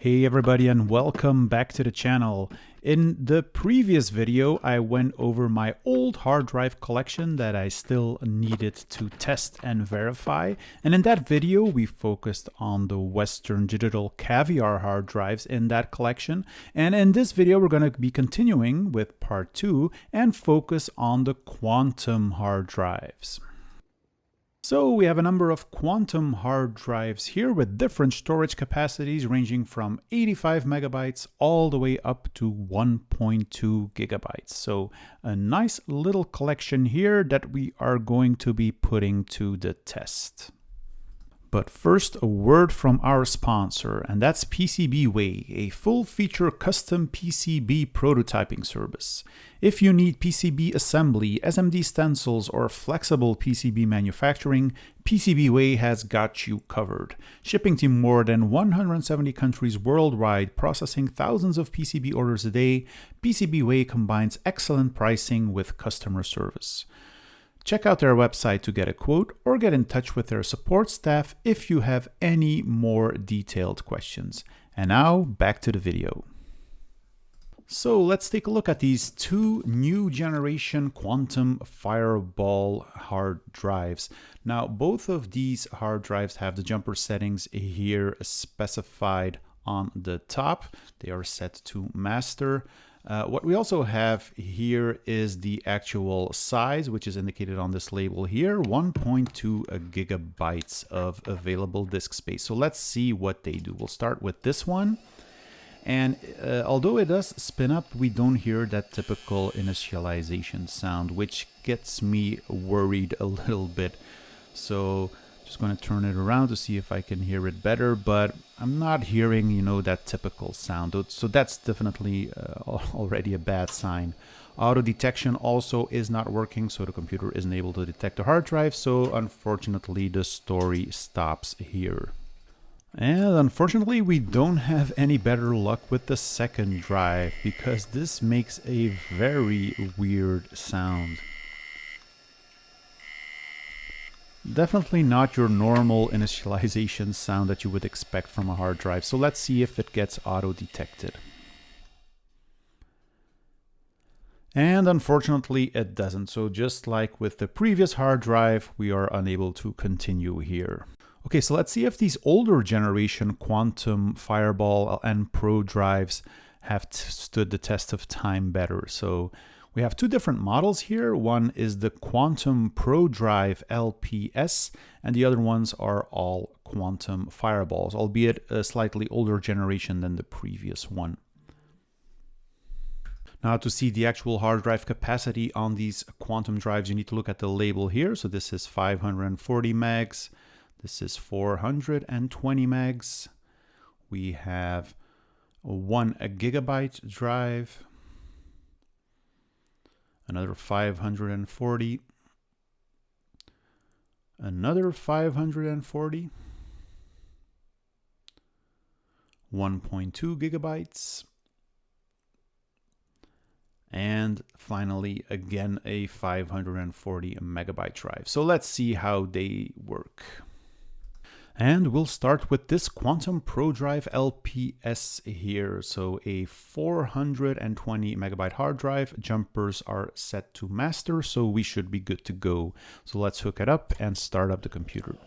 Hey everybody, and welcome back to the channel. In the previous video, I went over my old hard drive collection that I still needed to test and verify. And in that video, we focused on the Western Digital Caviar hard drives in that collection. And in this video, we're going to be continuing with part 2 and focus on the Quantum hard drives. So we have a number of Quantum hard drives here with different storage capacities ranging from 85 megabytes all the way up to 1.2 gigabytes. So a nice little collection here that we are going to be putting to the test. But first, a word from our sponsor, and that's PCBWay, a full-feature custom PCB prototyping service. If you need PCB assembly, SMD stencils, or flexible PCB manufacturing, PCBWay has got you covered. Shipping to more than 170 countries worldwide, processing thousands of PCB orders a day, PCBWay combines excellent pricing with customer service. Check out their website to get a quote or get in touch with their support staff if you have any more detailed questions. And now back to the video. So let's take a look at these two new generation Quantum Fireball hard drives. Now both of these hard drives have the jumper settings here specified on the top. They are set to master. What we also have here is the actual size, which is indicated on this label here, 1.2 gigabytes of available disk space. So let's see what they do. We'll start with this one. And although it does spin up, we don't hear that typical initialization sound, which gets me worried a little bit. So just going to turn it around to see if I can hear it better, but I'm not hearing, that typical sound. So that's definitely already a bad sign. Auto detection also is not working, so the computer isn't able to detect the hard drive. So unfortunately, the story stops here. And unfortunately, we don't have any better luck with the second drive because this makes a very weird sound. Definitely not your normal initialization sound that you would expect from a hard drive. So let's see if it gets auto-detected. And unfortunately it doesn't. So just like with the previous hard drive, we are unable to continue here. Okay, so let's see if these older generation Quantum Fireball and Pro drives have stood the test of time better. So we have two different models here. One is the Quantum Pro Drive LPS, and the other ones are all Quantum Fireballs, albeit a slightly older generation than the previous one. Now to see the actual hard drive capacity on these Quantum drives, you need to look at the label here. So this is 540 megs. This is 420 megs. We have a 1 gigabyte drive. Another 540, another 540, 1.2 gigabytes, and finally, again, a 540 megabyte drive. So let's see how they work. And we'll start with this Quantum Pro Drive LPS here. So a 420 megabyte hard drive, jumpers are set to master, so we should be good to go. So let's hook it up and start up the computer.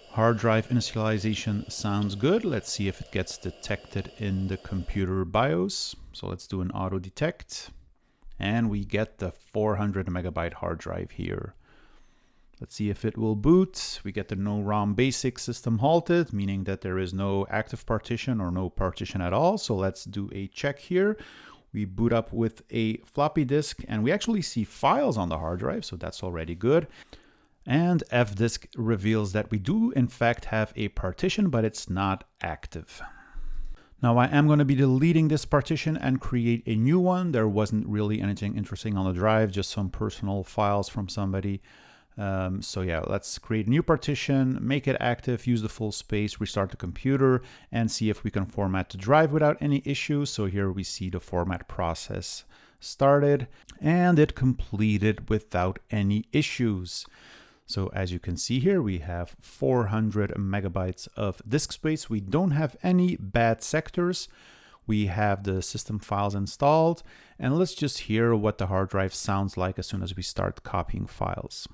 Hard drive initialization sounds good. Let's see if it gets detected in the computer BIOS. So let's do an auto detect. And we get the 400 megabyte hard drive here. Let's see if it will boot. We get the no ROM basic system halted, meaning that there is no active partition or no partition at all. So let's do a check here. We boot up with a floppy disk and we actually see files on the hard drive. So that's already good. And fdisk reveals that we do in fact have a partition, but it's not active. Now I am going to be deleting this partition and create a new one. There wasn't really anything interesting on the drive, just some personal files from somebody. So yeah, let's create a new partition, make it active, use the full space, restart the computer, and see if we can format the drive without any issues. So here we see the format process started, and it completed without any issues. So as you can see here, we have 400 megabytes of disk space. We don't have any bad sectors. We have the system files installed, and let's just hear what the hard drive sounds like as soon as we start copying files.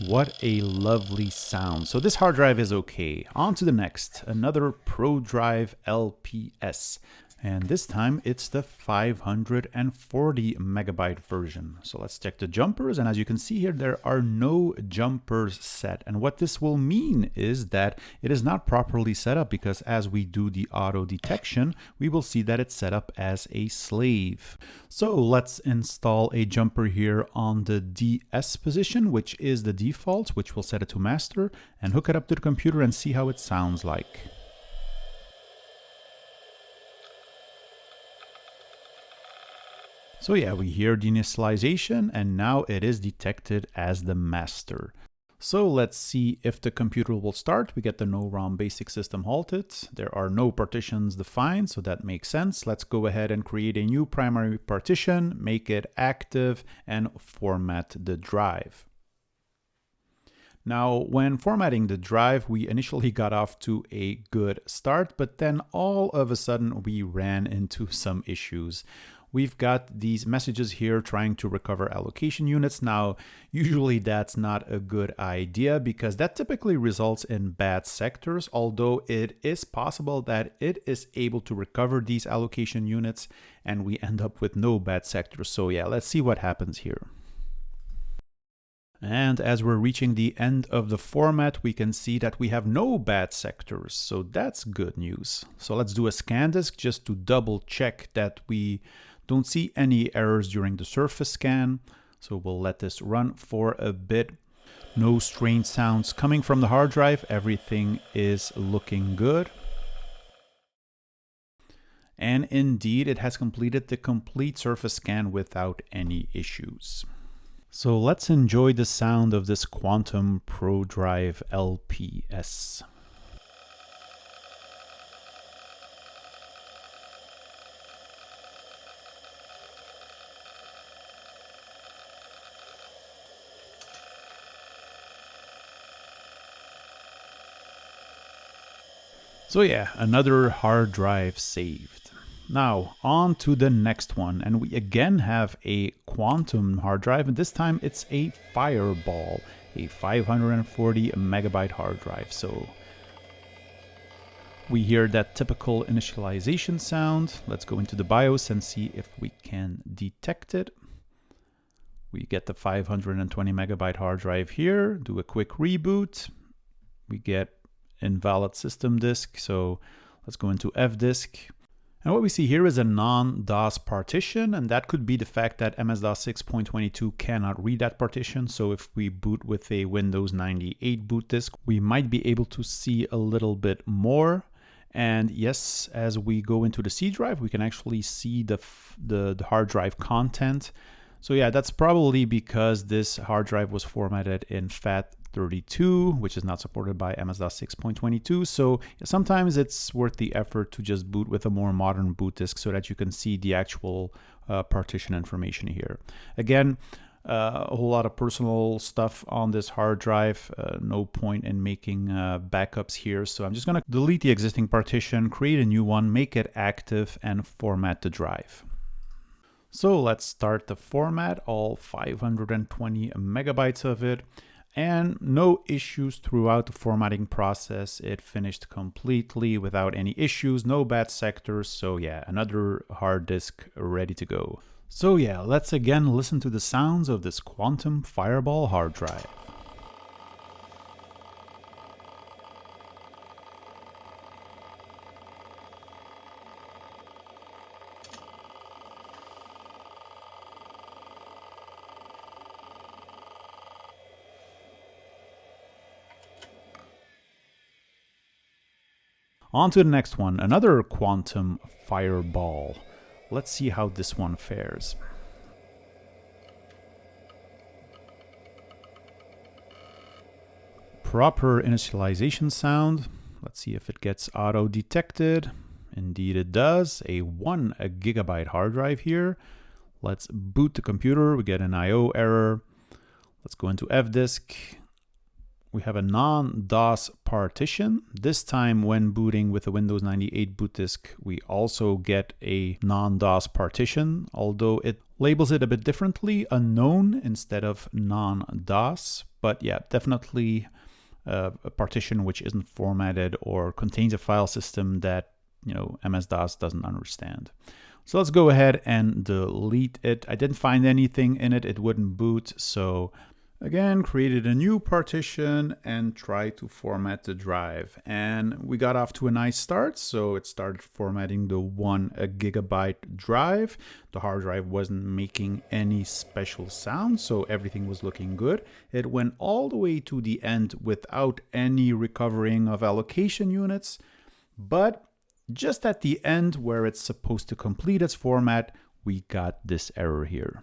What a lovely sound. So this hard drive is okay. On to the next, another ProDrive LPS. And this time it's the 540 megabyte version. So let's check the jumpers. And as you can see here, there are no jumpers set. And what this will mean is that it is not properly set up, because as we do the auto detection, we will see that it's set up as a slave. So let's install a jumper here on the DS position, which is the default, which will set it to master, and hook it up to the computer and see how it sounds like. So yeah, we hear the initialization, and now it is detected as the master. So let's see if the computer will start. We get the no ROM basic system halted. There are no partitions defined, so that makes sense. Let's go ahead and create a new primary partition, make it active, and format the drive. Now, when formatting the drive, we initially got off to a good start, but then all of a sudden we ran into some issues. We've got these messages here trying to recover allocation units. Now, usually that's not a good idea, because that typically results in bad sectors, although it is possible that it is able to recover these allocation units and we end up with no bad sectors. So yeah, let's see what happens here. And as we're reaching the end of the format, we can see that we have no bad sectors. So that's good news. So let's do a scan disk just to double check that we don't see any errors during the surface scan. So we'll let this run for a bit. No strange sounds coming from the hard drive. Everything is looking good. And indeed, it has completed the complete surface scan without any issues. So let's enjoy the sound of this Quantum ProDrive LPS. So yeah, another hard drive saved. Now on to the next one, and we again have a Quantum hard drive, and this time it's a Fireball, a 540 megabyte hard drive. So we hear that typical initialization sound. Let's go into the BIOS and see if we can detect it. We get the 520 megabyte hard drive here, do a quick reboot. We get invalid system disk, so let's go into fdisk. And what we see here is a non-DOS partition, and that could be the fact that MS-DOS 6.22 cannot read that partition. So if we boot with a Windows 98 boot disk, we might be able to see a little bit more. And yes, as we go into the C drive, we can actually see the hard drive content. So yeah, that's probably because this hard drive was formatted in FAT32, which is not supported by MS-DOS 6.22. So sometimes it's worth the effort to just boot with a more modern boot disk so that you can see the actual partition information here. Again, a whole lot of personal stuff on this hard drive. No point in making backups here. So I'm just going to delete the existing partition, create a new one, make it active, and format the drive. So let's start the format, all 520 megabytes of it, and no issues throughout the formatting process. It finished completely without any issues, no bad sectors. So yeah, another hard disk ready to go. So yeah, let's again listen to the sounds of this Quantum Fireball hard drive. On to the next one, another Quantum Fireball. Let's see how this one fares. proper initialization sound. Let's see if it gets auto detected. Indeed it does. A 1 gigabyte hard drive here. Let's boot the computer. We get an IO error. Let's go into fdisk. We have a non-DOS partition. This time when booting with a Windows 98 boot disk, we also get a non-DOS partition, although it labels it a bit differently, unknown instead of non-DOS. But yeah, definitely a partition which isn't formatted or contains a file system that, you know, MS-DOS doesn't understand. So let's go ahead and delete it. I didn't find anything in it. It wouldn't boot. So again, created a new partition and tried to format the drive. And we got off to a nice start. So it started formatting the 1 gigabyte drive. The hard drive wasn't making any special sound, so everything was looking good. It went all the way to the end without any recovering of allocation units. But just at the end where it's supposed to complete its format, we got this error here.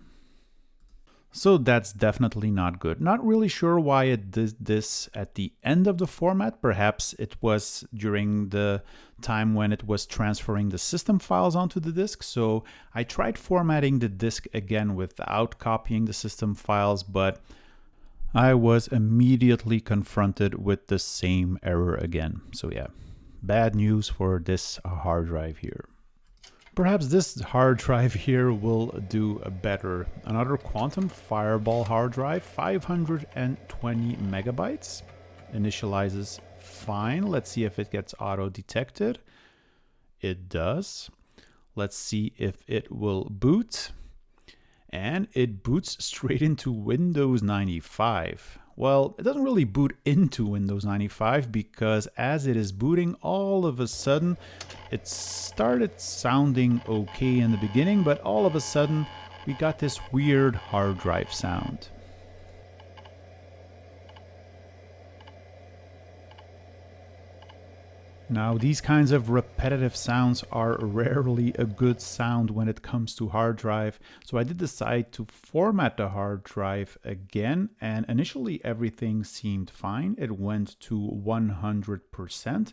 So that's definitely not good. Not really sure why it did this at the end of the format. Perhaps it was during the time when it was transferring the system files onto the disk. So I tried formatting the disk again without copying the system files, but I was immediately confronted with the same error again. So yeah, bad news for this hard drive here. Perhaps this hard drive here will do better. Another Quantum Fireball hard drive, 520 megabytes. Initializes fine. Let's see if it gets auto detected. It does. Let's see if it will boot. And it boots straight into Windows 95. Well, it doesn't really boot into Windows 95 because as it is booting, all of a sudden, it started sounding okay in the beginning, but all of a sudden, we got this weird hard drive sound. Now, these kinds of repetitive sounds are rarely a good sound when it comes to hard drive. So I did decide to format the hard drive again, and initially everything seemed fine. It went to 100%,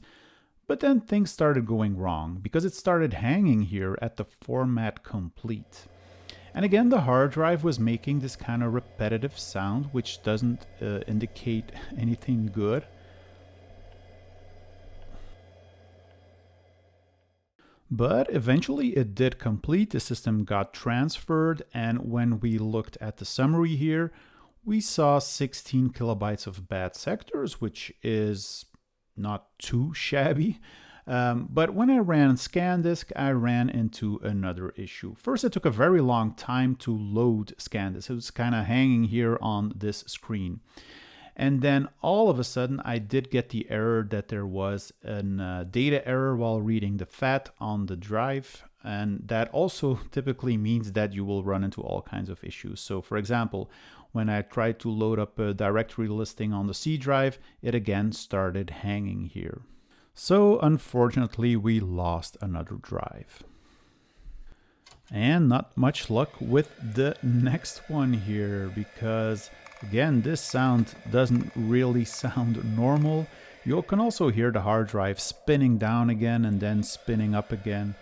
but then things started going wrong because it started hanging here at the format complete. And again, the hard drive was making this kind of repetitive sound, which doesn't indicate anything good. But eventually it did complete, the system got transferred, and when we looked at the summary here, we saw 16 kilobytes of bad sectors, which is not too shabby. But when I ran ScanDisk, I ran into another issue. First, it took a very long time to load ScanDisk. It was kind of hanging here on this screen. And then all of a sudden, I did get the error that there was a data error while reading the FAT on the drive. And that also typically means that you will run into all kinds of issues. So for example, when I tried to load up a directory listing on the C drive, it again started hanging here. So unfortunately, we lost another drive. And not much luck with the next one here because again, this sound doesn't really sound normal. You can also hear the hard drive spinning down again and then spinning up again.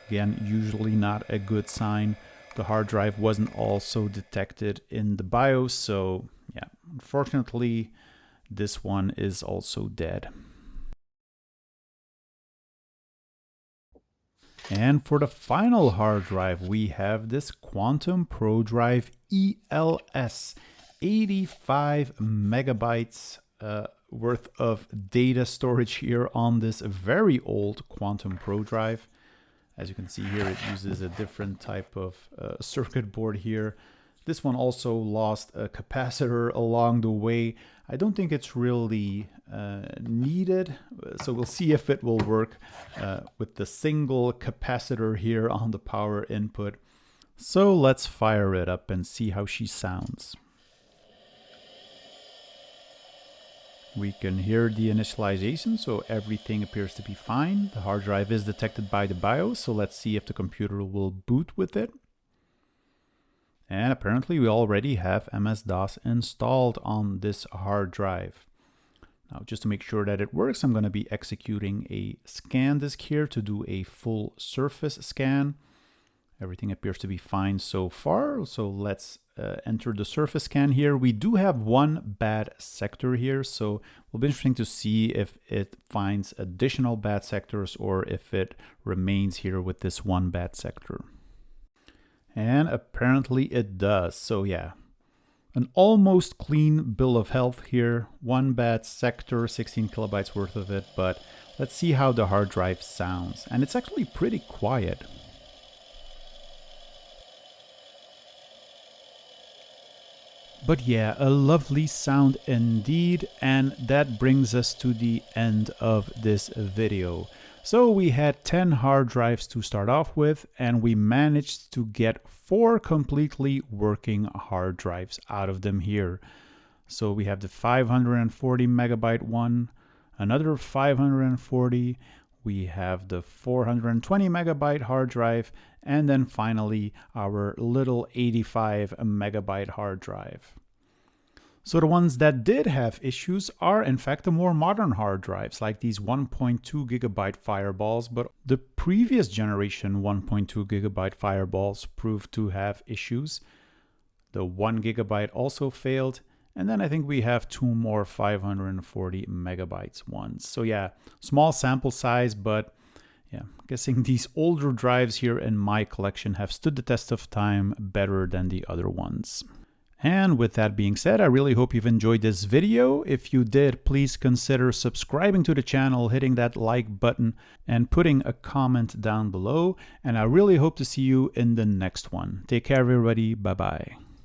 Again, usually not a good sign. The hard drive wasn't also detected in the BIOS, so yeah, unfortunately, this one is also dead. And for the final hard drive, we have this Quantum ProDrive ELS. 85 megabytes worth of data storage here on this very old Quantum ProDrive. As you can see here, it uses a different type of circuit board here. This one also lost a capacitor along the way. I don't think it's really needed, so we'll see if it will work with the single capacitor here on the power input. So let's fire it up and see how she sounds. We can hear the initialization, so everything appears to be fine. The hard drive is detected by the BIOS, so let's see if the computer will boot with it. And apparently we already have MS-DOS installed on this hard drive. Now, just to make sure that it works, I'm going to be executing a scan disk here to do a full surface scan. Everything appears to be fine so far. So let's enter the surface scan here. We do have one bad sector here, so it will be interesting to see if it finds additional bad sectors or if it remains here with this one bad sector. And apparently it does. So yeah, an almost clean bill of health here. One bad sector, 16 kilobytes worth of it, but let's see how the hard drive sounds. And it's actually pretty quiet. But yeah, a lovely sound indeed, and that brings us to the end of this video. So we had 10 hard drives to start off with, and we managed to get 4 completely working hard drives out of them here. So we have the 540 megabyte one, another 540, we have the 420 megabyte hard drive, and then finally our little 85 megabyte hard drive. So the ones that did have issues are in fact the more modern hard drives, like these 1.2 gigabyte fireballs, but the previous generation 1.2 gigabyte fireballs proved to have issues. The 1 gigabyte also failed, and then I think we have 2 more 540 megabytes ones. So yeah, small sample size, but yeah, I'm guessing these older drives here in my collection have stood the test of time better than the other ones. And with that being said, I really hope you've enjoyed this video. If you did, please consider subscribing to the channel, hitting that like button, and putting a comment down below. And I really hope to see you in the next one. Take care, everybody. Bye-bye.